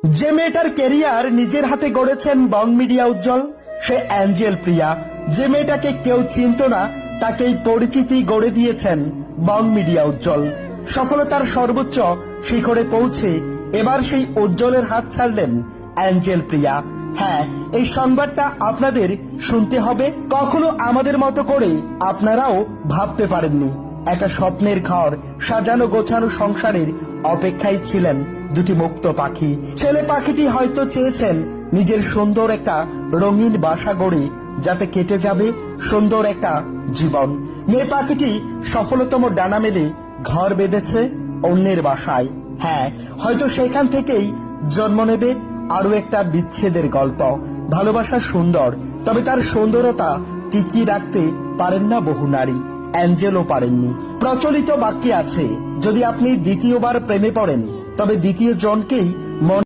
যে মেয়েটার ক্যারিয়ার নিজের হাতে গড়েছেন বং মিডিয়া উজ্জ্বল, সে অ্যাঞ্জেল প্রিয়া। যে মেয়েটাকে কেউ চিনত না, তাকেই পরিচিতি গড়ে দিয়েছেন বং মিডিয়া উজ্জ্বল। সফলতার সর্বোচ্চ শিখরে পৌঁছে এবার সেই উজ্জ্বলের হাত ছাড়লেন অ্যাঞ্জেল প্রিয়া। হ্যাঁ, এই সংবাদটা আপনাদের শুনতে হবে। কখনো আমাদের মতো করে আপনারাও ভাবতে পারেননি একটা স্বপ্নের ঘর সাজানো গোছানো সংসারের অপেক্ষায় ছিলেন দুটি মুক্ত পাখি। ছেলে পাখিটি হয়তো চেয়েছেন নিজের সুন্দর একটা রঙিন বাসা গড়ে, যাতে কেটে যাবে সুন্দর একটা জীবন। মেয়ে পাখিটি সফলতম ডানা মেলে ঘর বেঁধেছে অন্যের বাসায়। হ্যাঁ, হয়তো সেখান থেকেই জন্ম নেবে আরো একটা বিচ্ছেদের গল্প। ভালোবাসা সুন্দর, তবে তার সুন্দরতা টিকিয়ে রাখতে পারেন না বহু নারী। অ্যাঞ্জেলও পারেননি। প্রচলিত বাক্যে আছে, যদি আপনি দ্বিতীয়বার প্রেমে পড়েন তবে দ্বিতীয় জনকেই মন